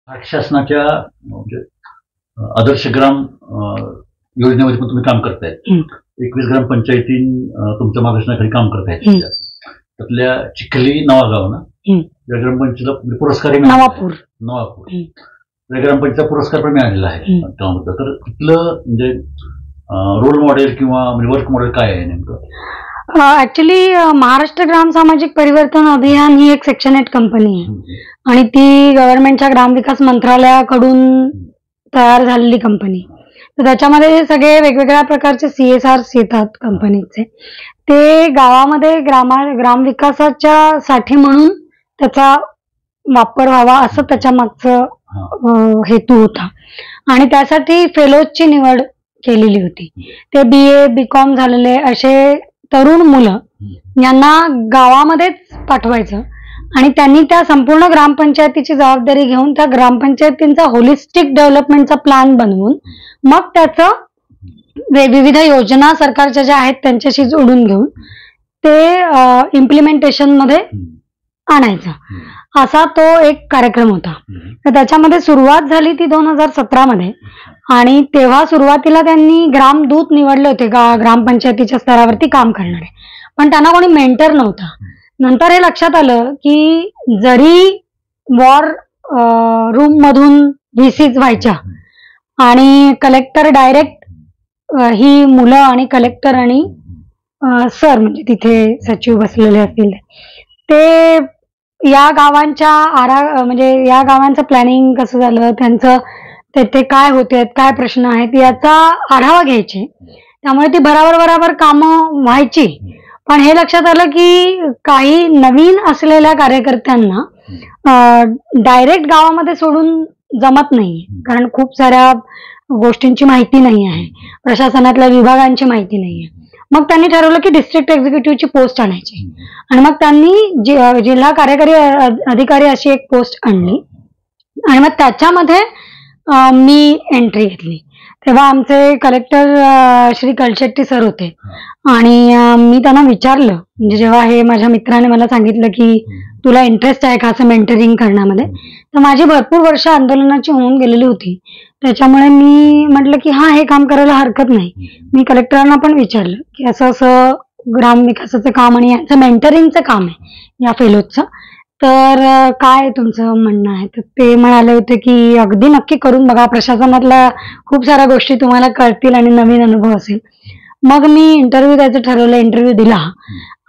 महाराष्ट्र शासनाच्या म्हणजे आदर्श ग्राम योजनेमध्ये पण तुम्ही काम करताय. 21 ग्रामपंचायती तुमच्या मार्गदर्शनाखाली काम करतायत. त्यातल्या चिखली नवागाव ना या ग्रामपंचायतीला पुरस्कार नवापूर या ग्रामपंचायतीचा पुरस्कार पण मिळालेला आहे. तर तिथलं म्हणजे रोल मॉडेल किंवा वर्क मॉडेल काय आहे नेमकं? ऍक्च्युली महाराष्ट्र ग्राम सामाजिक परिवर्तन अभियान ही एक सेक्शन 8 कंपनी आहे आणि ती गव्हर्नमेंटच्या ग्रामविकास मंत्रालयाकडून तयार झालेली कंपनी. तर त्याच्यामध्ये सगळे वेगवेगळ्या प्रकारचे CSRs येतात कंपनीचे. ते गावामध्ये ग्रामविकासाच्या साठी म्हणून त्याचा वापर व्हावा असं त्याच्या मागचं हेतू होता आणि त्यासाठी फेलोजची निवड केलेली होती. ते BA BCom झालेले असे तरुण मुलं यांना गावामध्येच पाठवायचं आणि त्यांनी त्या संपूर्ण ग्रामपंचायतीची जबाबदारी घेऊन त्या ग्रामपंचायतींचा होलिस्टिक डेव्हलपमेंटचा प्लॅन बनवून मग त्याचं विविध योजना सरकारच्या ज्या आहेत त्यांच्याशी जोडून घेऊन ते इम्प्लिमेंटेशन मध्ये आणायचं असा तो एक कार्यक्रम होता. तर त्याच्यामध्ये सुरुवात झाली ती 2017 मध्ये आणि तेव्हा सुरुवातीला त्यांनी ग्रामदूत निवडले होते ग्रामपंचायतीच्या स्तरावरती काम करणारे, पण त्यांना कोणी मेंटर नव्हता. नंतर हे लक्षात आलं की जरी वॉर रूम मधून VCs व्हायच्या आणि कलेक्टर डायरेक्ट ही मुलं आणि कलेक्टर आणि सर म्हणजे तिथे सचिव बसलेले असतील ते या गावांच्या म्हणजे या गावांचं प्लॅनिंग कसं झालं, त्यांचं ते काय होते, काय प्रश्न आहेत याचा आढावा घ्यायचे. त्यामुळे ती बराबर कामं व्हायची. पण हे लक्षात आलं की काही नवीन असलेल्या कार्यकर्त्यांना डायरेक्ट गावामध्ये सोडून जमत नाही, कारण खूप साऱ्या गोष्टींची माहिती नाही आहे, प्रशासनातल्या विभागांची माहिती नाही आहे. मग त्यांनी ठरवलं की डिस्ट्रिक्ट एक्झिक्युटिव्हची पोस्ट आणायची आणि मग त्यांनी जिल्हा कार्यकारी अधिकारी अशी एक पोस्ट आणली आणि मग त्याच्यामध्ये मी एंट्री घेतली. तेव्हा आमचे कलेक्टर श्री कलशेट्टी सर होते आणि मी त्यांना विचारलं, म्हणजे जेव्हा हे माझ्या मित्राने मला सांगितलं की तुला इंटरेस्ट आहे का असं मेंटरिंग करण्यामध्ये, तर माझी भरपूर वर्ष आंदोलनाची होऊन गेलेली होती. त्याच्यामुळे मी म्हटलं की हा हे काम करायला हरकत नाही. मी कलेक्टरांना पण विचारलं की असं असं ग्रामविकासाचं काम आणि याचं मेंटरिंगचं काम आहे या फेलोजचं, तर काय तुमचं म्हणणं आहे? तर ते म्हणाले होते की अगदी नक्की करून बघा, प्रशासनातल्या खूप साऱ्या गोष्टी तुम्हाला कळतील आणि नवीन अनुभव असेल. मग मी इंटरव्ह्यू द्यायचं ठरवलं, इंटरव्ह्यू दिला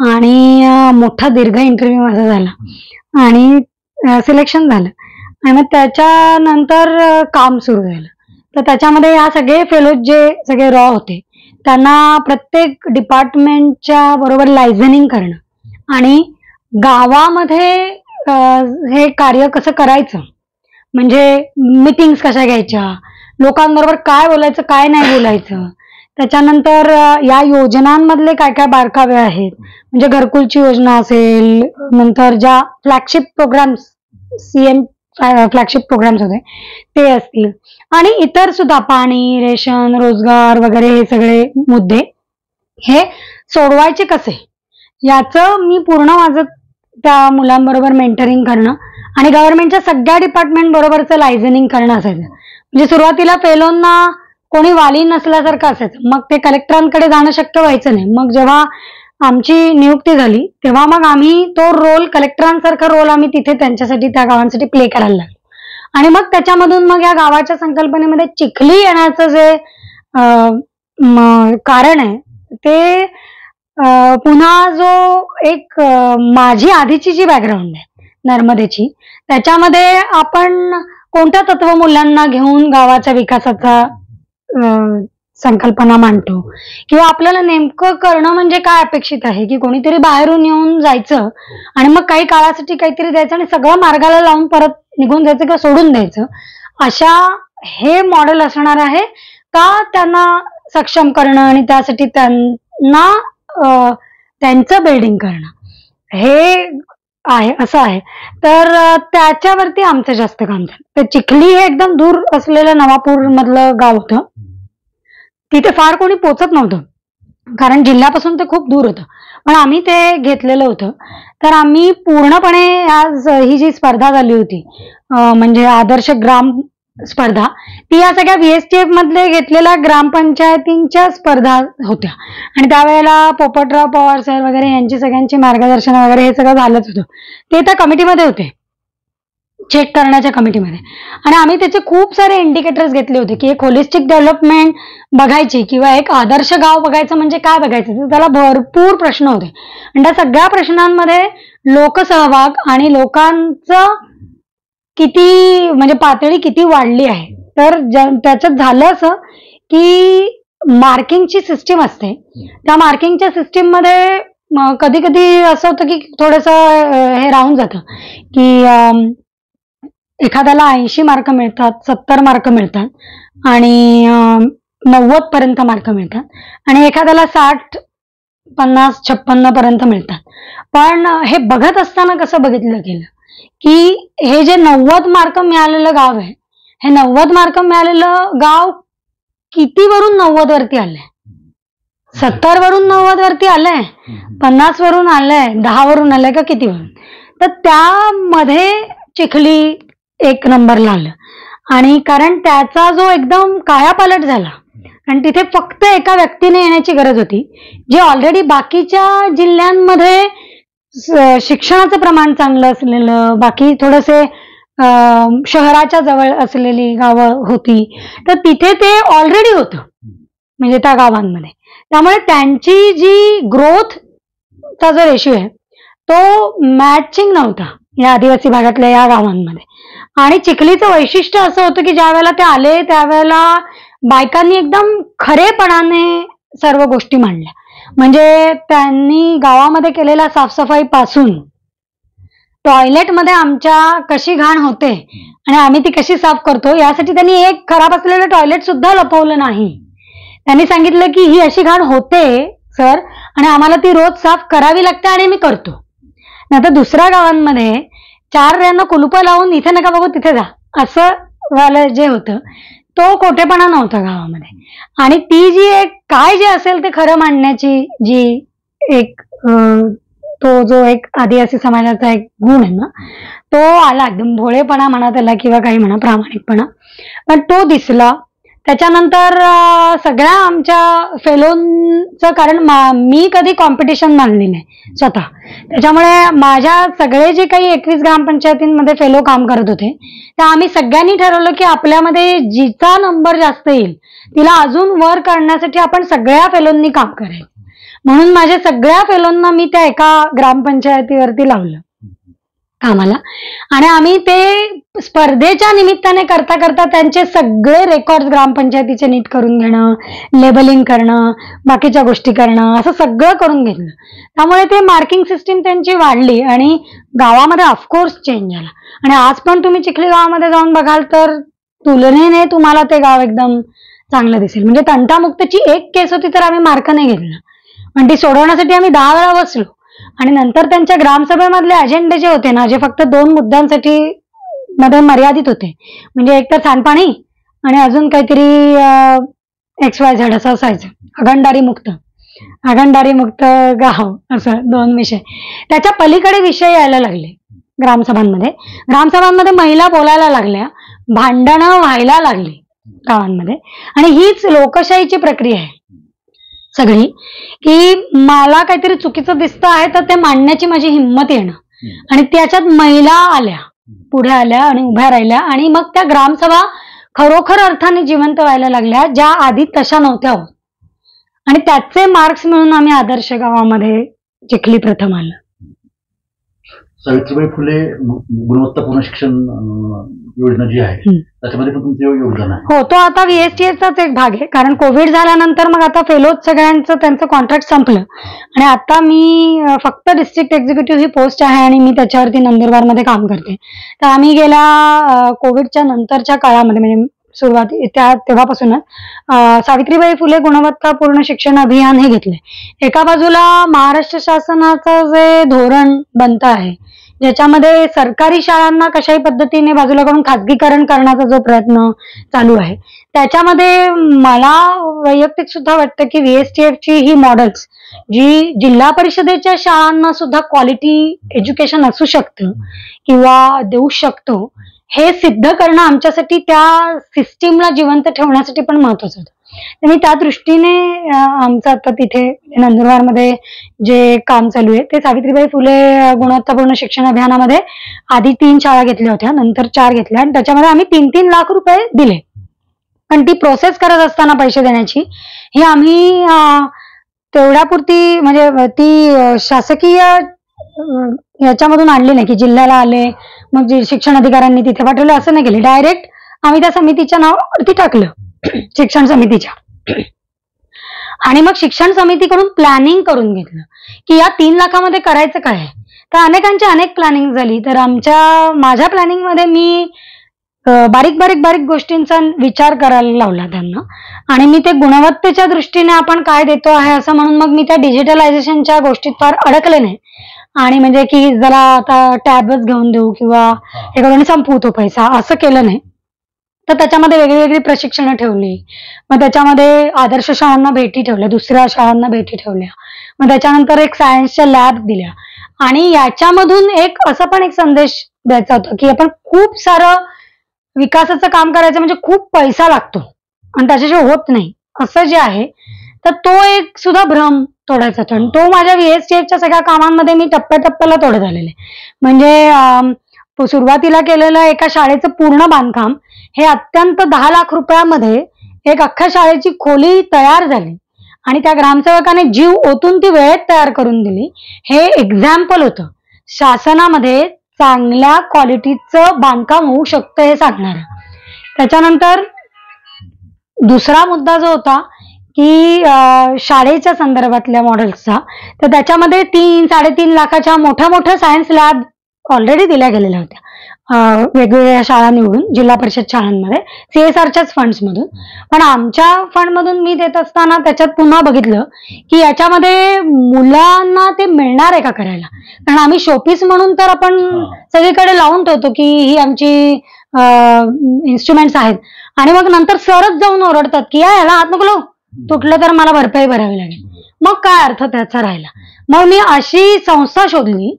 आणि मोठा दीर्घ इंटरव्ह्यू माझा झाला आणि सिलेक्शन झालं आणि मग त्याच्यानंतर काम सुरू झालं. तर त्याच्यामध्ये या सगळे फेलोज जे सगळे रॉ होते त्यांना प्रत्येक डिपार्टमेंटच्या बरोबर लायझनिंग करणं आणि गावामध्ये हे कार्य कसं करायचं, म्हणजे मीटिंग्स कशा घ्यायच्या, लोकांबरोबर काय बोलायचं काय नाही बोलायचं, त्याच्यानंतर या योजनांमधले काय काय बारकावे आहेत, म्हणजे घरकुलची योजना असेल, नंतर ज्या flagship programs CM flagship programs होते ते असतील आणि इतर सुद्धा पाणी, रेशन, रोजगार वगैरे हे सगळे मुद्दे हे सोडवायचे कसे याचं मी पूर्ण माझं त्या मुलांबरोबर मेंटरिंग करणं आणि गव्हर्नमेंटच्या सगळ्या डिपार्टमेंट बरोबरचं लायझनिंग करणं असायचं. म्हणजे सुरुवातीला फेलोंना कोणी वाली नसल्यासारखं असायचं, मग ते कलेक्टरांकडे जाणं शक्य व्हायचं नाही. मग जेव्हा आमची नियुक्ती झाली तेव्हा मग आम्ही तो रोल कलेक्टरांसारखा रोल आम्ही तिथे त्यांच्यासाठी त्या गावांसाठी प्ले करायला लागलो आणि मग त्याच्यामधून मग या गावाच्या संकल्पनेमध्ये चिखली येण्याचं जे कारण आहे ते पुन्हा जो एक माझी आधीची जी बॅकग्राऊंड आहे नर्मदेची, त्याच्यामध्ये आपण कोणत्या तत्वमूल्यांना घेऊन गावाच्या विकासाचा संकल्पना मांडतो किंवा आपल्याला नेमकं करणं म्हणजे काय अपेक्षित आहे, की कोणीतरी बाहेरून येऊन जायचं आणि मग काही काळासाठी काहीतरी द्यायचं आणि सगळं मार्गाला लावून परत निघून जायचं किंवा सोडून द्यायचं, अशा हे मॉडेल असणार आहे का त्यांना सक्षम करणं आणि त्यासाठी त्यांना त्यांचं बिल्डिंग करणं हे आहे असं आहे. तर त्याच्यावरती आमचं जास्त काम झालं. तर चिखली हे एकदम दूर असलेलं नवापूर मधलं गाव होतं, तिथे फार कोणी पोचत नव्हतं कारण जिल्ह्यापासून ते खूप दूर होतं, पण आम्ही ते घेतलेलं होतं. तर आम्ही पूर्णपणे आज ही जी स्पर्धा झाली होती म्हणजे आदर्श ग्राम स्पर्धा, ती या सगळ्या VSTF मधले घेतलेल्या ग्रामपंचायतींच्या स्पर्धा होत्या. आणि त्यावेळेला पोपटराव पवार सर वगैरे यांची सगळ्यांची मार्गदर्शन वगैरे हे सगळं झालंच होतं. ते त्या कमिटीमध्ये होते, चेक करण्याच्या कमिटीमध्ये. आणि आम्ही त्याचे खूप सारे इंडिकेटर्स घेतले होते की एक होलिस्टिक डेव्हलपमेंट बघायची किंवा एक आदर्श गाव बघायचं म्हणजे काय बघायचं. तर त्याला भरपूर प्रश्न होते आणि त्या सगळ्या प्रश्नांमध्ये लोकसहभाग आणि लोकांचं किती म्हणजे पातळी किती वाढली आहे. तर त्याच्यात झालं असं की मार्किंगची सिस्टीम असते, त्या मार्किंगच्या सिस्टीम मध्ये कधी कधी असं होतं की थोडंसं हे राहून जातं की एखाद्याला 80 मार्क मिळतात, 70 मार्क मिळतात आणि 90 पर्यंत मार्क मिळतात आणि एखाद्याला 60, 50, 56 पर्यंत मिळतात. पण हे बघत असताना कसं बघितलं गेलं की हे जे 90 मार्क मिळालेलं गाव आहे, हे 90 मार्क मिळालेलं गाव किती वरून 90 वरती आलंय? 70 वरून 90 वरती आलंय, 50 वरून आलंय, 10 वरून आलंय का किती वरून? तर त्यामध्ये चिखली 1 नंबरला आलं. आणि कारण त्याचा जो एकदम कायापालट झाला, कारण तिथे फक्त एका व्यक्तीने येण्याची गरज होती, जे ऑलरेडी बाकीच्या जिल्ह्यांमध्ये शिक्षणाचं प्रमाण चांगलं असलेलं, बाकी थोडेसे शहराच्या जवळ असलेली गावं होती, तर तिथे ते ऑलरेडी होतं म्हणजे त्या गावांमध्ये. त्यामुळे त्यांची जी ग्रोथचा जो रेशिओ आहे तो मॅचिंग नव्हता या आदिवासी भागातल्या या गावांमध्ये. आणि चिखलीचं वैशिष्ट्य असं होतं की ज्या वेळेला ते आले त्यावेळेला बायकांनी एकदम खरेपणाने सर्व गोष्टी मांडल्या. म्हणजे त्यांनी गावामध्ये केलेल्या साफसफाई पासून टॉयलेटमध्ये आमच्या कशी घाण होते आणि आम्ही ती कशी साफ करतो यासाठी त्यांनी एक खराब असलेलं टॉयलेट सुद्धा लपवलं नाही. त्यांनी सांगितलं की ही अशी घाण होते सर आणि आम्हाला ती रोज साफ करावी लागते आणि मी करतो. नाहीतर दुसऱ्या गावांमध्ये 4 यांना कुलूप लावून इथे नका बघू तिथे जा असं वालं जे होतं तो खोटेपणा नव्हता गावामध्ये. आणि ती जी एक काय जे असेल ते खरं मांडण्याची जी एक तो जो एक आदिवासी समाजाचा एक गुण आहे ना, तो आला. एकदम भोळेपणा म्हणा त्याला किंवा काही म्हणा, प्रामाणिकपणा, पण तो दिसला. त्याच्यानंतर सगळ्या आमच्या फेलोंचं, कारण मी कधी कॉम्पिटिशन मानली नाही स्वतः, त्याच्यामुळे माझ्या सगळे जे काही 21 ग्रामपंचायतींमध्ये फेलो काम करत होते तर आम्ही सगळ्यांनी ठरवलं की आपल्यामध्ये जिचा नंबर जास्त येईल तिला अजून वर करण्यासाठी आपण सगळ्या फेलोंनी काम करायचं. म्हणून माझ्या सगळ्या फेलोंना मी त्या एका ग्रामपंचायतीवरती लावलं कामाला. आणि आम्ही ते स्पर्धेच्या निमित्ताने करता करता त्यांचे सगळे रेकॉर्ड ग्रामपंचायतीचे नीट करून घेणं, लेबलिंग करणं, बाकीच्या गोष्टी करणं, असं सगळं करून घेतलं. त्यामुळे ते मार्किंग सिस्टीम त्यांची वाढली आणि गावामध्ये ऑफकोर्स चेंज झाला. आणि आज पण तुम्ही चिखली गावामध्ये जाऊन बघाल तर तुलनेने तुम्हाला ते गाव एकदम चांगलं दिसेल. म्हणजे तंटामुक्तची एक केस होती तर आम्ही मार्क नाही घेतला, पण ती सोडवण्यासाठी आम्ही 10 वेळा बसलो. आणि नंतर त्यांच्या ग्रामसभेमधले अजेंडे जे होते ना, जे फक्त 2 मुद्द्यांसाठी मध्ये मर्यादित होते, म्हणजे एक तर सांडपाणी आणि अजून काहीतरी XYZ असं असायचं, हागणदारी मुक्त गाव, असं 2 विषय. त्याच्या पलीकडे विषय यायला लागले ग्रामसभांमध्ये महिला बोलायला लागल्या, भांडणं व्हायला लागली गावांमध्ये. आणि हीच लोकशाहीची प्रक्रिया आहे सगळी, की मला काहीतरी चुकीचं दिसतं आहे तर ते मांडण्याची माझी हिंमत येणं. आणि त्याच्यात महिला आल्या, पुढे आल्या आणि उभ्या राहिल्या आणि मग त्या ग्रामसभा खरोखर अर्थाने जिवंत व्हायला लागल्या, ज्या आधी तशा नव्हत्या होत. आणि त्याचे मार्क्स मिळून आम्ही आदर्श गावामध्ये चिखली प्रथम आलं. सावित्रीबाई फुले गुणवत्तापूर्ण शिक्षण योजना जी आहे त्याच्यामध्ये पण तुमचं योगदान आहे? हो, तो आता VSTFचाच एक भाग आहे. कारण कोविड झाल्यानंतर मग आता फेलोज सगळ्यांचं त्यांचं कॉन्ट्रॅक्ट संपलं आणि आता मी फक्त डिस्ट्रिक्ट एक्झिक्युटिव्ह ही पोस्ट आहे आणि मी त्याच्यावरती नंदुरबारमध्ये काम करते. तर आम्ही गेल्या कोविडच्या नंतरच्या काळामध्ये म्हणजे सुरुवाती तेव्हापासूनच सावित्रीबाई फुले गुणवत्तापूर्ण शिक्षण अभियान हे घेतले. एका बाजूला महाराष्ट्र शासनाचं जे धोरण बनतं आहे ज्याच्यामध्ये सरकारी शाळांना कशाही पद्धतीने बाजूला करून खाजगीकरण करण्याचा जो प्रयत्न चालू आहे, त्याच्यामध्ये मला वैयक्तिक सुद्धा वाटतं की VSTF ची ही मॉडेल्स जी जिल्हा परिषदेच्या शाळांना सुद्धा क्वालिटी एज्युकेशन असू शकतं किंवा देऊ शकतो, हे सिद्ध करणं आमच्यासाठी त्या सिस्टीमला जिवंत ठेवण्यासाठी पण महत्वाचं होतं. आणि त्या दृष्टीने आमचं आता तिथे नंदुरबारमध्ये जे काम चालू आहे ते सावित्रीबाई फुले गुणवत्तापूर्ण शिक्षण अभियानामध्ये आधी 3 शाळा घेतल्या होत्या, नंतर 4 घेतल्या आणि त्याच्यामध्ये आम्ही 3-3 लाख रुपये दिले. पण ती प्रोसेस करत असताना पैसे देण्याची ही आम्ही तेवढ्यापुरती म्हणजे ती शासकीय याच्यामधून आणली नाही की जिल्ह्याला आले मग शिक्षण अधिकाऱ्यांनी तिथे पाठवलं, असं नाही केलं. डायरेक्ट आम्ही त्या समितीच्या नावावरती टाकलं, शिक्षण समितीच्या. आणि मग शिक्षण समितीकडून प्लॅनिंग करून घेतलं की या 3 लाखामध्ये करायचं काय आहे. तर अनेकांची अनेक प्लॅनिंग झाली. तर माझ्या प्लॅनिंग मध्ये मी बारीक गोष्टींचा विचार करायला लावला त्यांना आणि मी ते गुणवत्तेच्या दृष्टीने आपण काय देतो आहे असं म्हणून मग मी त्या डिजिटलायझेशनच्या गोष्टीत फार अडकले नाही. आणि म्हणजे की जरा आता टॅबच घेऊन देऊ किंवा हे करून संपवू तो पैसा, असं केलं नाही. तर त्याच्यामध्ये वेगळी प्रशिक्षणं ठेवली. मग त्याच्यामध्ये आदर्श शाळांना भेटी ठेवल्या, दुसऱ्या शाळांना भेटी ठेवल्या. मग त्याच्यानंतर एक सायन्सच्या लॅब दिल्या. आणि याच्यामधून असं पण एक संदेश द्यायचा होता की आपण खूप सारं विकासाचं काम करायचं म्हणजे खूप पैसा लागतो आणि त्याच्याशिवाय होत नाही असं जे आहे, तर तो एक सुद्धा भ्रम तोडायचा होता. आणि तो माझ्या VSTFच्या सगळ्या कामांमध्ये मी टप्प्याटप्प्याला तोडत आलेले. म्हणजे सुरुवातीला केलेलं एका शाळेचं पूर्ण बांधकाम हे अत्यंत 10 लाख रुपयामध्ये एक अख्ख्या शाळेची खोली तयार झाली आणि त्या ग्रामसेवकाने जीव ओतून ती वेळेत तयार करून दिली. हे एक्झाम्पल होतं शासनामध्ये चांगल्या क्वालिटीचं बांधकाम होऊ शकतं हे सांगणार. त्याच्यानंतर दुसरा मुद्दा जो होता की शाळेच्या संदर्भातल्या मॉडेल्सचा, तर त्याच्यामध्ये 3-3.5 लाखाच्या मोठ्या सायन्स लॅब ऑलरेडी दिल्या गेलेल्या होत्या वेगवेगळ्या शाळा निवडून जिल्हा परिषद शाळांमध्ये CSRच्याच फंड्समधून. पण आमच्या फंडमधून मी देत असताना त्याच्यात पुन्हा बघितलं की याच्यामध्ये मुलांना ते मिळणार आहे का करायला. कारण आम्ही शोपीस म्हणून तर आपण सगळीकडे लावून ठेवतो की ही आमची इन्स्ट्रुमेंट्स आहेत आणि मग नंतर सरच जाऊन ओरडतात की याला हात नको लावू, तुटलं तर मला भरपाई भरावी लागेल. मग काय अर्थ त्याचा राहिला. मग मी अशी संस्था शोधली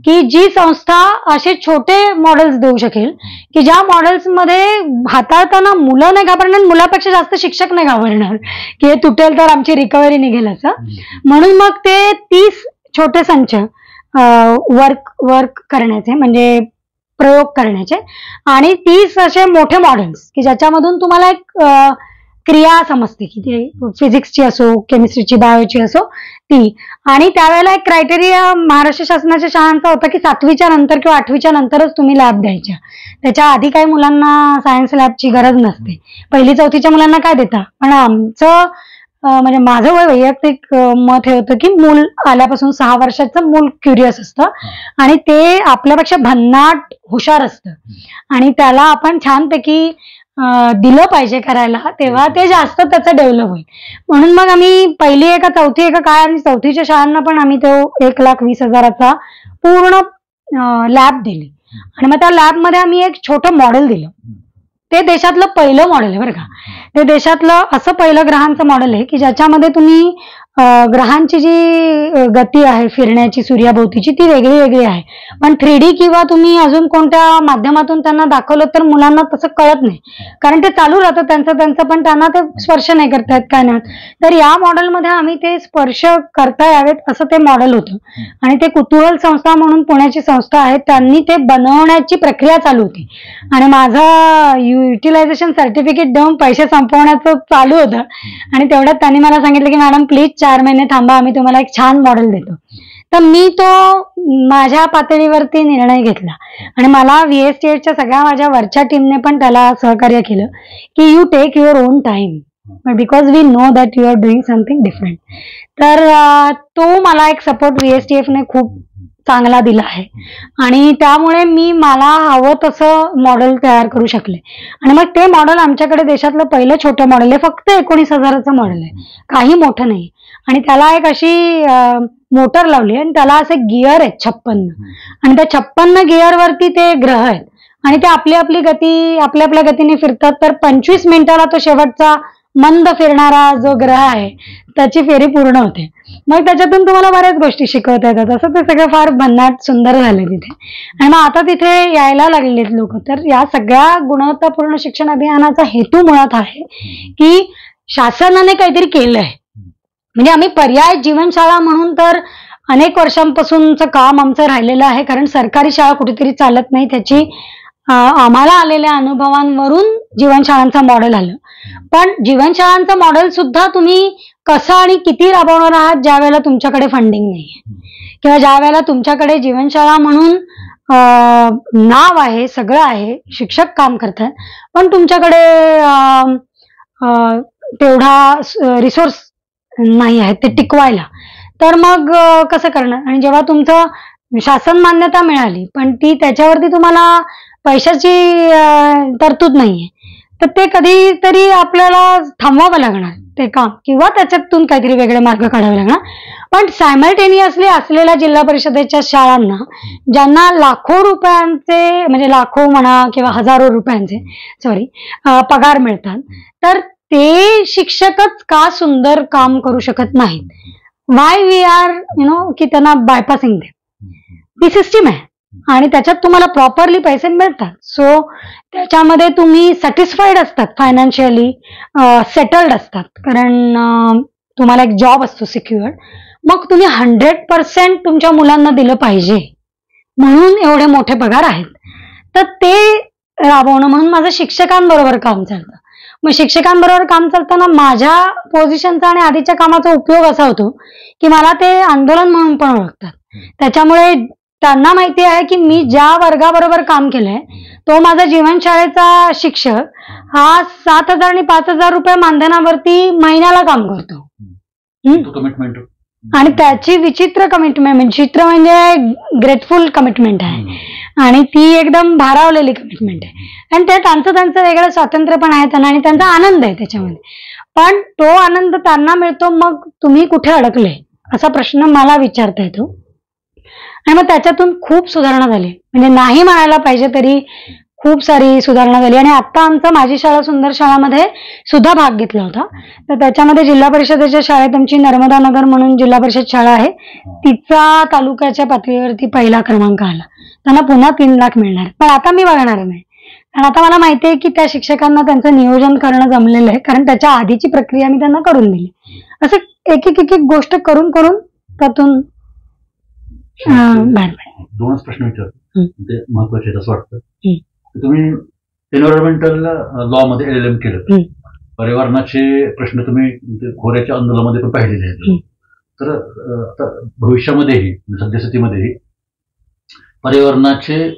की जी संस्था असे छोटे मॉडेल्स देऊ शकेल की ज्या मॉडेल्स मध्ये हाताळताना मुलं नाही घाबरणार, मुलापेक्षा जास्त शिक्षक नाही घाबरणार की हे तुटेल तर आमची रिकव्हरी निघेल असं. म्हणून मग ते 30 छोटे संच वर्क करण्याचे म्हणजे प्रयोग करण्याचे आणि 30 असे मोठे मॉडेल्स की ज्याच्यामधून तुम्हाला एक क्रिया समजते की ते फिजिक्सची असो, केमिस्ट्रीची, बायोची असो ती. आणि त्यावेळेला एक क्रायटेरिया महाराष्ट्र शासनाच्या शाळांचा होता की 7वीच्या नंतर किंवा 8वीच्या नंतरच तुम्ही लॅब द्यायच्या. त्याच्या आधी काही मुलांना सायन्स लॅबची गरज नसते. 1ली-4थीच्या मुलांना काय देता. पण आमचं म्हणजे माझं वैयक्तिक मत हे होतं की मूल आल्यापासून 6 वर्षाचं मूल क्युरियस असतं आणि ते आपल्यापेक्षा भन्नाट हुशार असतं आणि त्याला आपण छानपैकी दिलं पाहिजे करायला, तेव्हा ते जास्त त्याचं डेव्हलप होईल. म्हणून मग आम्ही 1ली का 4थी काय आणि 4थीच्या शाळांना पण आम्ही तो 1,20,000चा पूर्ण लॅब दिली. आणि मग त्या लॅबमध्ये आम्ही एक छोटं मॉडेल दिलं. ते देशातलं पहिलं मॉडेल आहे बरं का. ते देशातलं असं पहिलं ग्रहांचं मॉडेल आहे की ज्याच्यामध्ये तुम्ही ग्रहांची जी गती आहे फिरण्याची सूर्याभोवतीची ती वेगळी आहे. पण 3D किंवा तुम्ही अजून कोणत्या माध्यमातून त्यांना दाखवलं तर मुलांना तसं कळत नाही, कारण ते चालू राहतं त्यांचं पण त्यांना ते स्पर्श नाही करता येत काय नाही. तर या मॉडेलमध्ये आम्ही ते स्पर्श करता यावेत असं ते मॉडेल होतं. आणि ते कुतूहल संस्था म्हणून पुण्याची संस्था आहे, त्यांनी ते बनवण्याची प्रक्रिया चालू होती आणि माझं युटिलायझेशन सर्टिफिकेट देऊन पैसे संपवण्याचं चालू होतं. आणि तेवढ्यात त्यांनी मला सांगितलं की मॅडम प्लीज 4 महिने थांबा, आम्ही तुम्हाला एक छान मॉडेल देतो. तर मी तो माझ्या पातळीवरती निर्णय घेतला आणि मला VSTFच्या सगळ्या माझ्या वरच्या टीमने पण त्याला सहकार्य केलं की you take your own time because we know that you are doing something different. तर तो मला एक सपोर्ट VSTFने खूप चांगला दिला आहे आणि त्यामुळे मी मला हवं तसं मॉडेल तयार करू शकले. आणि मग ते मॉडेल आमच्याकडे देशातलं पहिलं छोटं मॉडेल आहे, फक्त 19,000चं मॉडेल आहे, काही मोठं नाही. आणि त्याला एक अशी मोटर लावली आणि त्याला असे गिअर आहेत 56 आणि त्या 56 गिअरवरती ते ग्रह आहेत आणि ते आपली आपली गती आपल्या आपल्या गतीने फिरतात. तर 25 मिनिटाला तो शेवटचा मंद फिरणारा जो ग्रह आहे त्याची फेरी पूर्ण होते. मग त्याच्यातून तुम्हाला बऱ्याच गोष्टी शिकवता येतात. असं ते सगळं फार भन्नाट सुंदर झालं तिथे आणि मग आता तिथे यायला लागलेत लोक. तर या सगळ्या गुणवत्तापूर्ण शिक्षण अभियानाचा हेतू मुळात आहे की शासनाने काहीतरी केलंय. म्हणजे आम्ही पर्याय जीवनशाळा म्हणून तर अनेक वर्षांपासूनचं काम आमचं राहिलेलं आहे, कारण सरकारी शाळा कुठेतरी चालत नाही. त्याची आम्हाला आलेल्या अनुभवांवरून जीवनशाळांचं मॉडेल आलं. पण जीवनशाळांचं मॉडेल सुद्धा तुम्ही कसं आणि किती राबवणार आहात ज्या वेळेला तुमच्याकडे फंडिंग नाहीये किंवा ज्या वेळेला तुमच्याकडे जीवनशाळा म्हणून नाव आहे, सगळं आहे, शिक्षक काम करतात, पण तुमच्याकडे तेवढा रिसोर्स नाही आहे ते टिकवायला. तर मग कसं करणार? आणि जेव्हा तुमचं शासन मान्यता मिळाली पण ती त्याच्यावरती तुम्हाला पैशाची तरतूद नाहीये, तर ते कधीतरी आपल्याला थांबवावं लागणार ते काम किंवा त्याच्यातून काहीतरी वेगळे मार्ग काढावे लागणार. पण सायमल्टेनियसली असलेल्या जिल्हा परिषदेच्या शाळांना ज्यांना लाखो रुपयांचे म्हणजे लाखो म्हणा किंवा हजारो रुपयांचे पगार मिळतात, तर ते शिक्षकच का सुंदर काम करू शकत नाहीत? वाय वी आर की त्यांना बायपासिंग दे. ती सिस्टीम आहे आणि त्याच्यात तुम्हाला प्रॉपरली पैसे मिळतात. सो त्याच्यामध्ये तुम्ही सॅटिस्फाईड असतात, फायनान्शियली सेटल्ड असतात, कारण तुम्हाला एक जॉब असतो सिक्युअर्ड. मग तुम्ही 100% तुमच्या मुलांना दिलं पाहिजे म्हणून एवढे मोठे पगार आहेत. तर ते राबवणं म्हणून माझं शिक्षकांबरोबर काम चालतं. मग शिक्षकांबरोबर काम चालताना माझ्या पोझिशनचा आणि आधीच्या कामाचा उपयोग असा होतो की मला ते आंदोलन म्हणून पण ओळखतात. त्याच्यामुळे त्यांना माहिती आहे की मी ज्या वर्गाबरोबर काम केलंय तो माझा जीवनशाळेचा शिक्षक हा 7,000 आणि 5,000 रुपये मानधनावरती महिन्याला काम करतो. कमिटमेंट आणि त्याची विचित्र कमिटमेंट, विचित्र म्हणजे ग्रेटफुल कमिटमेंट आहे आणि ती एकदम भारावलेली कमिटमेंट आहे. आणि ते त्यांचं वेगळं स्वातंत्र्य पण आहे त्यांना आणि त्यांचा आनंद आहे त्याच्यामध्ये. पण तो आनंद त्यांना मिळतो, मग तुम्ही कुठे अडकले असा प्रश्न मला विचारता येतो. आणि मग त्याच्यातून खूप सुधारणा झाली, म्हणजे नाही म्हणायला पाहिजे तरी खूप सारी सुधारणा झाली. आणि आता आमचा माझी शाळा सुंदर शाळामध्ये सुद्धा भाग घेतला होता. तर त्याच्यामध्ये जिल्हा परिषदेच्या शाळेत आमची नर्मदा नगर म्हणून जिल्हा परिषद शाळा आहे, तिचा तालुक्याच्या पातळीवरती पहिला क्रमांक आला. त्यांना पुन्हा 3 लाख मिळणार. पण आता मी बघणार नाही, कारण आता मला माहिती आहे की त्या शिक्षकांना त्यांचं नियोजन करणं जमलेलं आहे, कारण त्याच्या आधीची प्रक्रिया मी त्यांना करून दिली. असं एक एक गोष्ट करून करून त्यातून बाहेर पडले. 2च प्रश्न विचारतो, ते महत्वाचे असं वाटतं. तुम्ही एन्व्हायरमेंटल लॉ मध्ये LLM केलं, पर्यावरणाचे प्रश्न तुम्ही खोऱ्याच्या आंदोलनामध्ये पण पाहिलेले आहेत. तर आता भविष्यामध्येही सद्यस्थितीमध्येही पर्यावरणाचे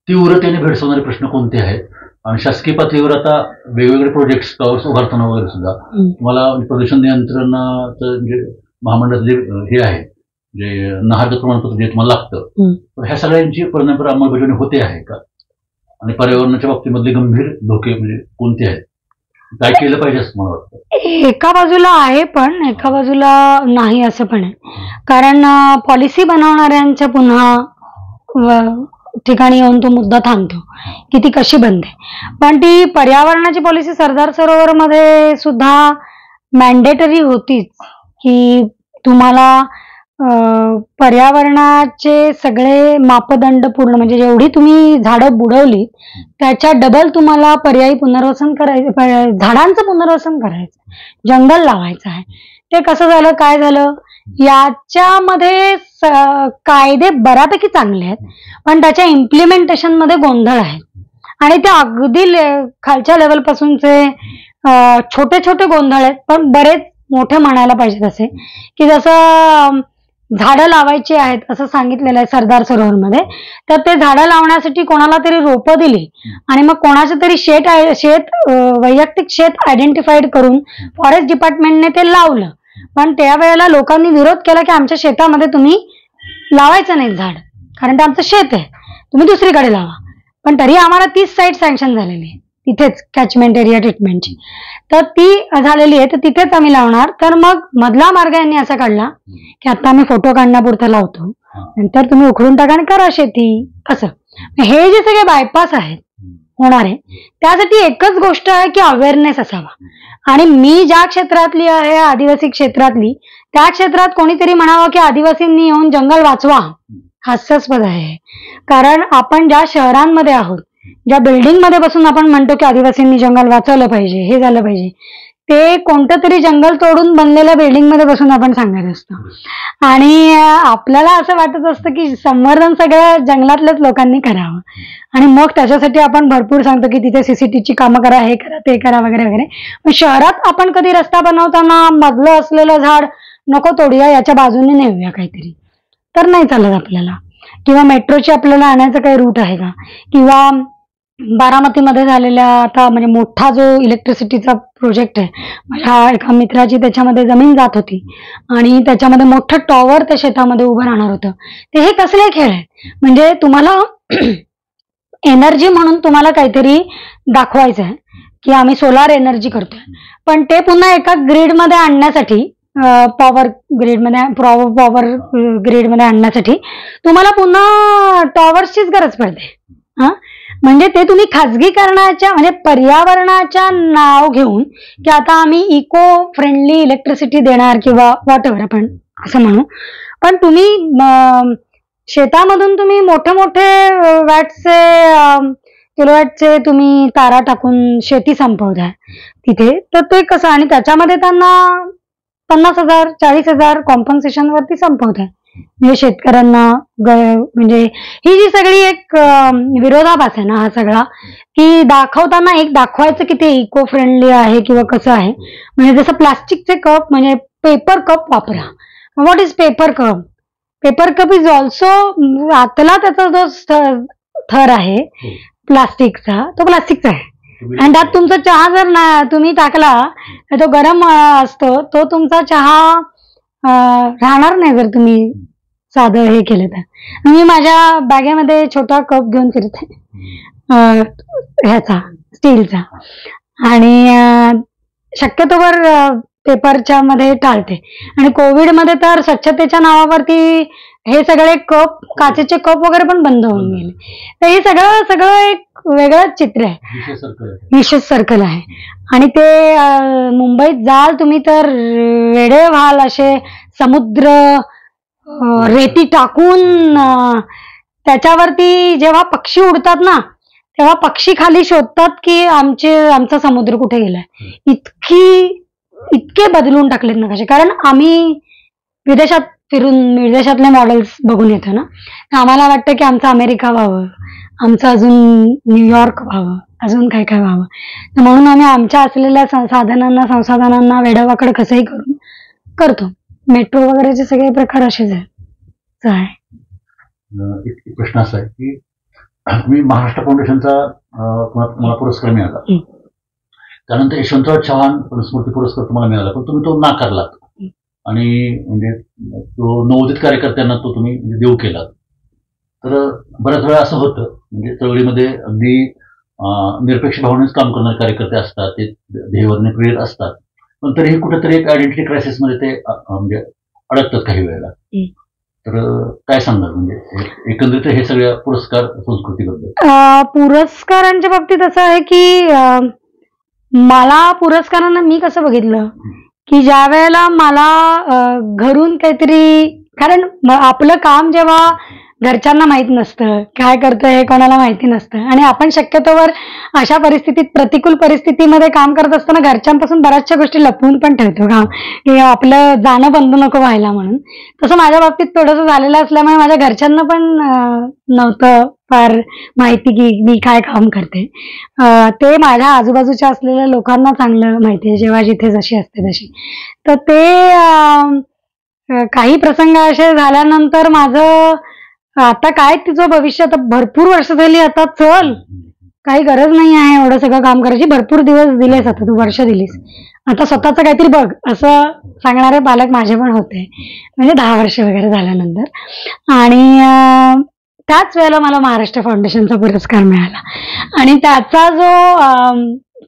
तीव्रतेने भेडसावणारे प्रश्न कोणते आहेत? आणि शासकीय पातळीवर आता वेगवेगळे प्रोजेक्ट्स टॉवर्स उभारताना वगैरे सुद्धा तुम्हाला प्रदूषण नियंत्रणाचं जे महामंडळाचे हे आहे, जे नहारगत प्रमाणपत्र जे तुम्हाला लागतं, ह्या सगळ्यांची परिणामकारक अंमलबजावणी होते आहे का? आणि पर्यावरणाच्या बाबतीमधले गंभीर धोके म्हणजे कोणते आहेत? काय केलं पाहिजे असं मला वाटतं. एका बाजूला आहे पण एका बाजूला नाही असं पण आहे, कारण पॉलिसी बनवणाऱ्यांच्या पुन्हा ठिकाणी येऊन तो मुद्दा थांबतो की ती कशी बनते. पण ती पर्यावरणाची पॉलिसी सरदार सरोवर मध्ये सुद्धा मॅन्डेटरी होतीच की तुम्हाला पर्यावरणाचे सगळे मापदंड पूर्ण, म्हणजे जेवढी तुम्ही झाडं बुडवली त्याच्या डबल तुम्हाला पर्यायी पुनर्वसन करायचं, झाडांचं पुनर्वसन करायचं, जंगल लावायचं आहे. ते कसं झालं, काय झालं, याच्यामध्ये कायदे बऱ्यापैकी चांगले आहेत पण त्याच्या इम्प्लिमेंटेशन मध्ये गोंधळ आहे. आणि ते अगदी खालच्या लेवल पासूनचे छोटे छोटे गोंधळ आहेत, पण बरेच मोठे म्हणायला पाहिजे तसे, की जसं झाडं लावायची आहेत असं सांगितलेलं आहे सरदार सरोवरमध्ये, तर ते झाडं लावण्यासाठी कोणाला तरी रोपं दिली आणि मग कोणाचं तरी वैयक्तिक शेत आयडेंटिफाईड करून फॉरेस्ट डिपार्टमेंटने ते लावलं. पण त्यावेळेला लोकांनी विरोध केला की आमच्या शेतामध्ये तुम्ही लावायचं नाही झाड, कारण ते आमचं शेत आहे, तुम्ही दुसरीकडे लावा. पण तरी आम्हाला 30 साईट सँक्शन झालेली आहे. तिथेच कॅचमेंट एरिया ट्रीटमेंटची, तर ती झालेली आहे, तर तिथेच आम्ही लावणार. तर मग मधला मार्ग यांनी असा काढला की आता आम्ही फोटो काढण्यापुरता लावतो, नंतर तुम्ही उखडून टाका आणि करा शेती. असं हे जे सगळे बायपास आहेत होणार आहे, त्यासाठी एकच गोष्ट आहे की अवेअरनेस असावा. आणि मी ज्या क्षेत्रातली आहे, आदिवासी क्षेत्रातली, त्या क्षेत्रात कोणीतरी म्हणावं की आदिवासींनी येऊन जंगल वाचवा, हास्यास्पद आहे. कारण आपण ज्या शहरांमध्ये आहोत, ज्या बिल्डिंग मध्ये बसून आपण म्हणतो की आदिवासींनी जंगल वाचवलं पाहिजे, हे झालं पाहिजे, ते कोणतं तरी जंगल तोडून बनलेल्या बिल्डिंग मध्ये बसून आपण सांगत असतो. आणि आपल्याला असं वाटत असतं की संवर्धन सगळं जंगलातल्याच लोकांनी करावं, आणि मग त्याच्यासाठी आपण भरपूर सांगतो की तिथे सीसीटीव्हीची कामं करा, हे करा, ते करा, वगैरे वगैरे. पण शहरात आपण कधी रस्ता बनवताना मधलं असलेलं झाड नको तोडूया, याच्या बाजूने नेऊया काहीतरी, तर नाही चालत आपल्याला. किंवा मेट्रोची आपल्याला आणायचं काही रूट आहे का, किंवा बारामतीमध्ये झालेल्या आता म्हणजे मोठा जो इलेक्ट्रिसिटीचा प्रोजेक्ट आहे, माझ्या एका मित्राची त्याच्यामध्ये जमीन जात होती आणि त्याच्यामध्ये मोठं टॉवर त्या शेतामध्ये उभं राहणार होतं. ते हे कसले खेळ आहेत, म्हणजे तुम्हाला एनर्जी म्हणून तुम्हाला काहीतरी दाखवायचं आहे की आम्ही सोलार एनर्जी करतोय, पण ते पुन्हा एका ग्रीडमध्ये आणण्यासाठी, पॉवर ग्रीडमध्ये आणण्यासाठी तुम्हाला पुन्हा टॉवर्सचीच गरज पडते. म्हणजे ते तुम्ही खाजगीकरणाच्या, म्हणजे पर्यावरणाच्या नाव घेऊन की आता आम्ही इको फ्रेंडली इलेक्ट्रिसिटी देणार किंवा व्हॉट एव्हर आपण असं म्हणू, पण तुम्ही शेतामधून तुम्ही मोठे मोठे किलोवॅटचे तुम्ही तारा टाकून शेती संपवताय तिथे, तर ते कसं, आणि त्याच्यामध्ये त्यांना 50,000 40,000 कॉम्पन्सेशन वरती संपवताय. म्हणजे शेतकऱ्यांना म्हणजे ही जी सगळी एक विरोधाभास आहे ना हा सगळा, की दाखवताना एक दाखवायचं की ते इको फ्रेंडली आहे किंवा कसं आहे. म्हणजे जसं प्लास्टिकचे कप, म्हणजे पेपर कप वापरा. What is paper cup? Paper cup is also, आतला त्याचा जो थर आहे प्लास्टिकचा, तो प्लास्टिकचा आहे. आणि त्यात तुमचा चहा जर तुम्ही टाकला तर तो गरम असतो, तो तुमचा चहा राहणार नाही जर तुम्ही साधं हे केलं तर. मी माझ्या बॅगेमध्ये छोटा कप घेऊन फिरते ह्याचा, स्टीलचा, आणि शक्यतोवर पेपरच्या मध्ये टाळते. आणि कोविडमध्ये तर स्वच्छतेच्या नावावरती हे सगळे कप, काचेचे कप वगैरे पण बंद होऊन गेले. तर हे सगळं एक वेगळंच चित्र आहे, विशेष सर्कल आहे. आणि ते मुंबईत जाल तुम्ही तर वेडे व्हाल, असे समुद्र रेती टाकून त्याच्यावरती जेव्हा पक्षी उडतात ना, तेव्हा पक्षी खाली शोधतात की आमचा समुद्र कुठे गेलाय. इतके बदलून टाकलेत ना कसे. कारण आम्ही विदेशात फिरून विदेशातले मॉडेल्स बघून येतो ना, आम्हाला वाटतं की आमचं अमेरिका व्हावं, आमचं अजून न्यूयॉर्क व्हावं, अजून काय काय व्हावं. म्हणून आम्ही आमच्या असलेल्या संसाधनांना वेडावाकड कसंही करून करतो. मेट्रो वगैरेचे सगळे प्रकार असेच आहे. एक प्रश्न असा आहे की तुम्ही महाराष्ट्र फाउंडेशनचा तुम्हाला पुरस्कार मिळाला, त्यानंतर यशवंतराव चव्हाण स्मृती पुरस्कार तुम्हाला मिळाला, पण तुम्ही तो नाकारलात आणि म्हणजे तो नवोदित कार्यकर्त्यांना तो तुम्ही देऊ केलात. तर बऱ्याच वेळा असं होतं, म्हणजे चळवळीमध्ये अगदी निरपेक्ष भावनेच काम करणारे कार्यकर्ते असतात, ते ध्येयवादने प्रेरित असतात, पण तरीही कुठेतरी एक आयडेंटिटी क्रायसिस मध्ये ते म्हणजे अडकतात काही वेळेला. तर काय सांगाल म्हणजे एकंदरीत हे सगळ्या पुरस्कार संस्कृतीबद्दल? पुरस्कारांच्या बाबतीत असं आहे की मला पुरस्कारांना मी कसं बघितलं की ज्या वेळेला मला घरून काहीतरी, कारण आपलं काम जेव्हा घरच्यांना माहित नसतं, काय करतोय हे कोणाला माहिती नसतं, आणि आपण शक्यतोवर अशा परिस्थितीत, प्रतिकूल परिस्थितीमध्ये काम करत असताना घरच्यांपासून बऱ्याचशा गोष्टी लपवून पण ठेवतो का, की आपलं जाणं बंद नको व्हायला म्हणून. तसं माझ्या बाबतीत थोडंसं झालेलं असल्यामुळे माझ्या घरच्यांना पण नव्हतं फार माहिती की मी काय काम करते. ते माझ्या आजूबाजूच्या असलेल्या लोकांना चांगलं माहिती आहे, जेव्हा जिथे जशी असते तशी. तर ते काही प्रसंग असे झाल्यानंतर माझं आता काय तिचं भविष्य, आता भरपूर वर्ष झाली, आता चल काही गरज नाही आहे एवढं सगळं काम करायची, भरपूर दिवस दिलेस, आता तू वर्ष दिलीस, आता स्वतःच काहीतरी बघ, असं सांगणारे पालक माझे पण होते, म्हणजे 10 वर्ष वगैरे झाल्यानंतर. आणि त्याच वेळेला मला महाराष्ट्र फाउंडेशनचा पुरस्कार मिळाला. आणि त्याचा जो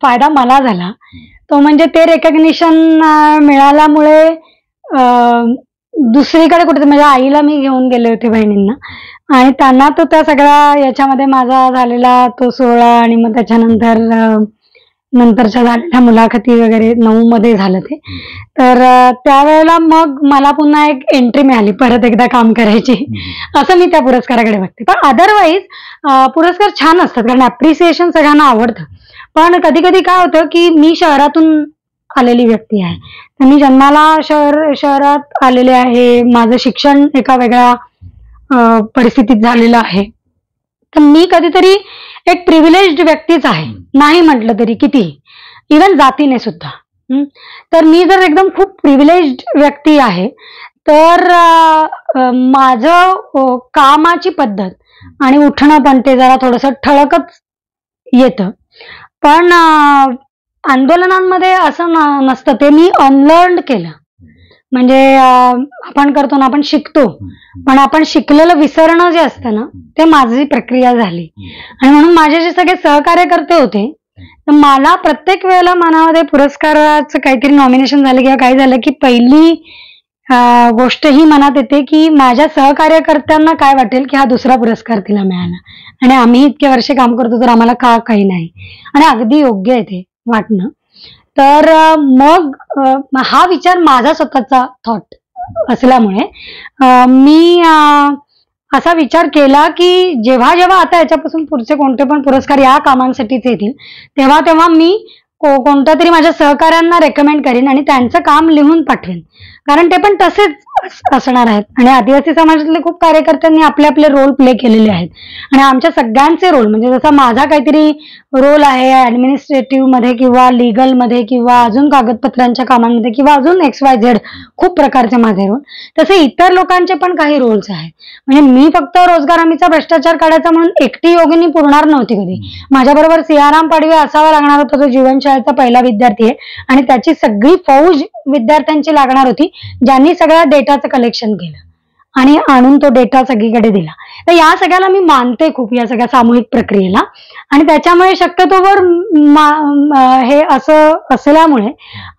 फायदा मला झाला तो म्हणजे ते रेकग्निशन मिळाल्यामुळे दुसरीकडे कुठे माझ्या आईला मी घेऊन गेले होते, बहिणींना, आणि त्यांना तो त्या सगळ्या याच्यामध्ये माझा झालेला तो सोहळा आणि मग त्याच्यानंतर नंतरच्या झालेल्या मुलाखती वगैरे 9 मध्ये झालं ते. तर त्यावेळेला मग मला पुन्हा एक एंट्री मिळाली परत एकदा काम करायची, असं मी त्या पुरस्काराकडे बघते. पण अदरवाईज पुरस्कार छान असतात कारण ऍप्रिसिएशन सगळ्यांना आवडतं. पण कधी कधी काय होतं की मी शहरातून आलेली व्यक्ती आहे, तर मी जन्माला शहरात आलेले आहे, माझं शिक्षण एका वेगळ्या परिस्थितीत झालेलं आहे, तर मी कधीतरी एक प्रिव्हिलेज्ड व्यक्तीच आहे, नाही म्हटलं तरी कितीही, इव्हन जातीने सुद्धा. तर मी जर एकदम खूप प्रिव्हिलेज्ड व्यक्ती आहे तर माझं कामाची पद्धत आणि उठणं पण ते जरा थोडंसं ठळकच येतं. पण आंदोलनांमध्ये असं नसतं, ते मी अनलर्न केलं. म्हणजे आपण करतो ना, आपण शिकतो, पण आपण शिकलेलं विसरणं जे असतं ना, ते माझी प्रक्रिया झाली. आणि म्हणून माझे जे सगळे सहकार्यकर्ते होते, तर मला प्रत्येक वेळेला मनामध्ये पुरस्काराचं काहीतरी नॉमिनेशन झालं किंवा काही झालं की पहिली गोष्ट ही मनात येते की माझ्या सहकार्यकर्त्यांना काय वाटेल की हा दुसरा पुरस्कार तिला मिळाला आणि आम्ही इतके वर्ष काम करतो तर आम्हाला का काही नाही. आणि अगदी योग्य आहे ते वाटणं. तर मग हा विचार माझा स्वतःचा थॉट असल्यामुळे मी असा विचार केला की जेव्हा जेव्हा आता याच्यापासून पुढचे कोणते पण पुरस्कार या कामांसाठीच येतील तेव्हा तेव्हा मी कोणत्या तरी माझ्या सहकाऱ्यांना रेकमेंड करीन आणि त्यांचं काम लिहून पाठवेन, कारण ते पण तसेच असणार आहेत. आणि आदिवासी समाजातले खूप कार्यकर्त्यांनी आपले आपले रोल प्ले केलेले आहेत आणि आमच्या सगळ्यांचे रोल, म्हणजे जसा माझा काहीतरी रोल आहे ऍडमिनिस्ट्रेटिव्ह मध्ये किंवा लीगल मध्ये किंवा अजून कागदपत्रांच्या कामांमध्ये किंवा अजून XYZ खूप प्रकारचे माझे रोल, तसे इतर लोकांचे पण काही रोल्स आहेत. म्हणजे मी फक्त रोजगार हमीचा भ्रष्टाचार काढायचा म्हणून एकटी योगिनी पुरणार नव्हती कधी. माझ्याबरोबर सियाराम पाडवे असावा लागणार होता, जो जीवनशाळेचा पहिला विद्यार्थी आहे आणि त्याची सगळी फौज विद्यार्थ्यांची लागणार होती, ज्यांनी सगळ्या डेटाचं कलेक्शन केलं आणि आणून तो डेटा सगळीकडे दिला. तर या सगळ्याला मी मानते खूप, या सगळ्या सामूहिक प्रक्रियेला. आणि त्याच्यामुळे शक्यतोवर हे असं असल्यामुळे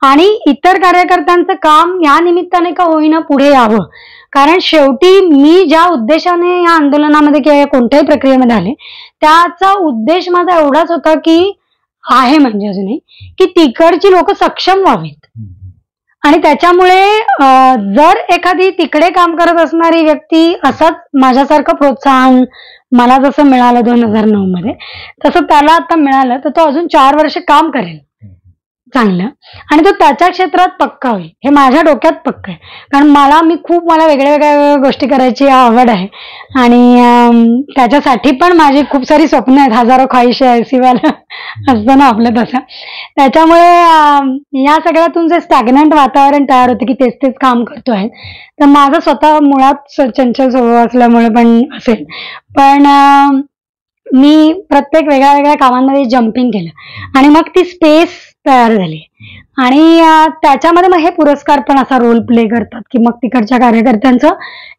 आणि इतर कार्यकर्त्यांचं काम या निमित्ताने का होईना पुढे यावं, कारण शेवटी मी ज्या उद्देशाने या आंदोलनामध्ये किंवा कोणत्याही प्रक्रियेमध्ये आले त्याचा उद्देश माझा एवढाच होता की आहे म्हणजे अजूनही की तिकडची लोक सक्षम व्हावीत. आणि त्याच्यामुळे जर एखादी तिकडे काम करत असणारी व्यक्ती असाच माझ्यासारखं प्रोत्साहन मला जसं मिळालं 2009 मध्ये, तसं त्याला आता मिळालं तर तो अजून 4 वर्ष काम करेल चांगलं आणि तो त्याच्या क्षेत्रात पक्का होईल, हे माझ्या डोक्यात पक्क आहे. कारण मला वेगळ्या वेगळ्या गोष्टी करायची आवड आहे आणि त्याच्यासाठी पण माझी खूप सारी स्वप्न आहेत, हजारो ख्वाहिशे ऐसी वाला असतं ना आपलं तसं. त्याच्यामुळे या सगळ्यातून जे स्टॅग्नंट वातावरण तयार होतं की तेच तेच काम करतो आहे, तर माझं स्वतः मुळात चंचल स्वभाव असल्यामुळे पण असेल, पण मी प्रत्येक वेगळ्या वेगळ्या कामांमध्ये जम्पिंग केलं आणि मग ती स्पेस तयार झाली. आणि त्याच्यामध्ये मग हे पुरस्कार पण असा रोल प्ले करतात की मग तिकडच्या कार्यकर्त्यांचं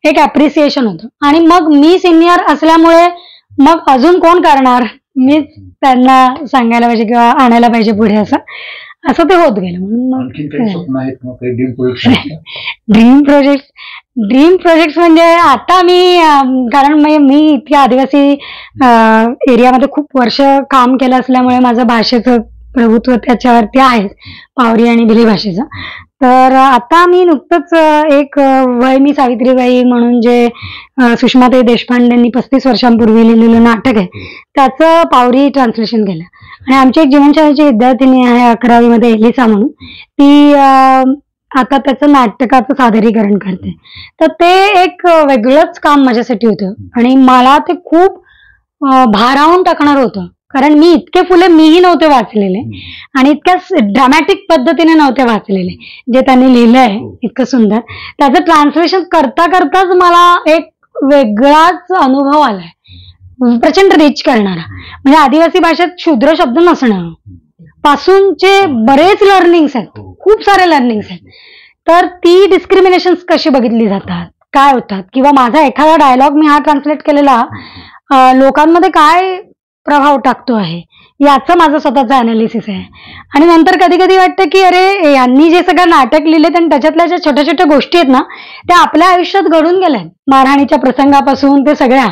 एक ऍप्रिसिएशन होतं. आणि मग मी सिनियर असल्यामुळे मग अजून कोण करणार, मीच त्यांना सांगायला पाहिजे किंवा आणायला पाहिजे पुढे, असं ते होत गेलं. म्हणून ड्रीम प्रोजेक्ट म्हणजे आता कारण मी इतक्या आदिवासी एरियामध्ये खूप वर्ष काम केलं असल्यामुळे माझं भाषेचं प्रभुत्व त्याच्यावरती आहे, पावरी आणि भिली भाषेचं. तर आता मी नुकतंच एक वय मी सावित्रीबाई म्हणून जे सुषमाताई देशपांडेंनी 35 वर्षांपूर्वी लिहिलेलं नाटक आहे त्याचं पावरी ट्रान्सलेशन केलं. आणि आमची एक जीवनशाळेची विद्यार्थिनी आहे 11वी मध्ये एलिसा म्हणून, ती आता त्याचं नाटकाचं सादरीकरण करते. तर ते एक वेगळंच काम माझ्यासाठी होतं आणि मला ते खूप भारावून टाकणार होतं, कारण मी इतके फुले मीही नव्हते वाचलेले आणि इतक्या ड्रामॅटिक पद्धतीने नव्हते वाचलेले जे त्यांनी लिहिलंय इतकं सुंदर. त्याचं ट्रान्सलेशन करता करताच मला एक वेगळाच अनुभव आलाय, प्रचंड रिच करणारा. म्हणजे आदिवासी भाषेत शूद्र शब्द नसणं पासूनचे बरेच लर्निंग्स आहेत, खूप सारे लर्निंग्स आहेत. तर ती डिस्क्रिमिनेशन कशी बघितली जातात, काय होतात किंवा माझा एखादा डायलॉग मी हा ट्रान्सलेट केलेला लोकांमध्ये काय प्रभाव टाकतो आहे याचं माझं स्वतःचं अनालिसिस आहे. आणि नंतर कधी कधी वाटतं की अरे यांनी जे सगळं नाटक लिहिलेत आणि त्याच्यातल्या ज्या छोट्या छोट्या गोष्टी आहेत ना त्या आपल्या आयुष्यात घडून गेल्या मारहाणीच्या प्रसंगापासून ते सगळ्या.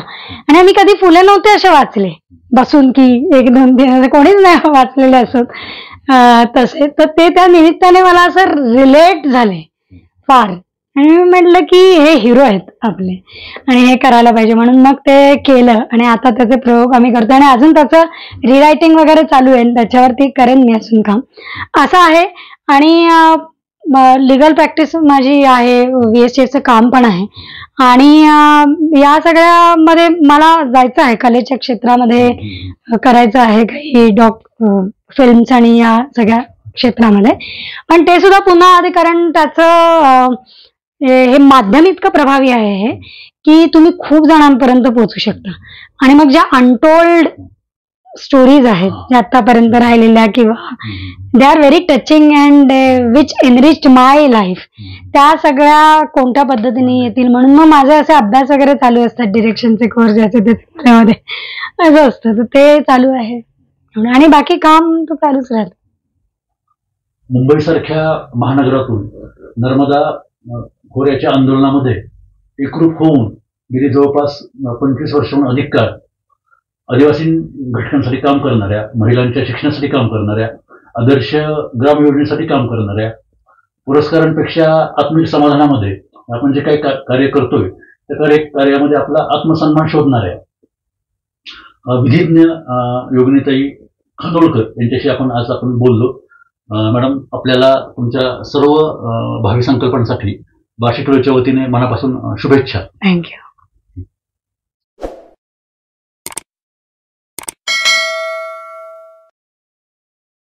आणि आम्ही कधी फुले नव्हते असे वाचले बसून की 1-2-3 कोणीच नाही वाचलेले असत तसे. तर ते त्या निमित्ताने मला असं रिलेट झाले फार. आणि मी म्हटलं की हे हिरो आहेत आपले आणि हे करायला पाहिजे म्हणून मग ते केलं. आणि आता त्याचे प्रयोग आम्ही करतो आणि अजून त्याचं रिरायटिंग वगैरे चालू आहे. त्याच्यावरती करेन मी अजून काम असं आहे. आणि लिगल प्रॅक्टिस माझी आहे, VSTचं काम पण आहे. आणि या सगळ्यामध्ये मला जायचं आहे, कलेच्या क्षेत्रामध्ये करायचं आहे काही फिल्म्स आणि या सगळ्या क्षेत्रामध्ये. पण ते सुद्धा पुन्हा आधी कारण त्याचं हे माध्यम इतकं प्रभावी आहे हे की तुम्ही खूप जणांपर्यंत पोहोचू शकता. आणि मग ज्या अनटोल्ड स्टोरीज आहेत ज्या आतापर्यंत राहिलेल्या किंवा they are very touching and which enriched my life त्या सगळ्या कोणत्या पद्धतीने येतील म्हणून मग माझे असे अभ्यास वगैरे चालू असतात, डिरेक्शनचे कोर्स ज्याचे त्यामध्ये असं असतं. तर ते चालू आहे आणि बाकी काम तर चालूच राहतं. मुंबई सारख्या महानगरातून नर्मदा खोऱ्याच्या आंदोलनामध्ये एकरूप होऊन गेली जवळपास 25 वर्षांहून अधिक काळ आदिवासी घटकांसाठी काम करणाऱ्या, महिलांच्या शिक्षणासाठी काम करणाऱ्या, आदर्श ग्राम योजनेसाठी काम करणाऱ्या, पुरस्कारांपेक्षा आत्मिक समाधानामध्ये आपण जे काही कार्य करतोय त्या कार्यामध्ये आपला आत्मसन्मान शोधणाऱ्या विधिज्ञ योगिनीताई खानोलकर यांच्याशी आज आपण बोललो. मॅडम, आपल्याला तुमच्या सर्व भावी संकल्पनांसाठी बार्शी टोळीच्या वतीने मनापासून शुभेच्छा. थँक्यू.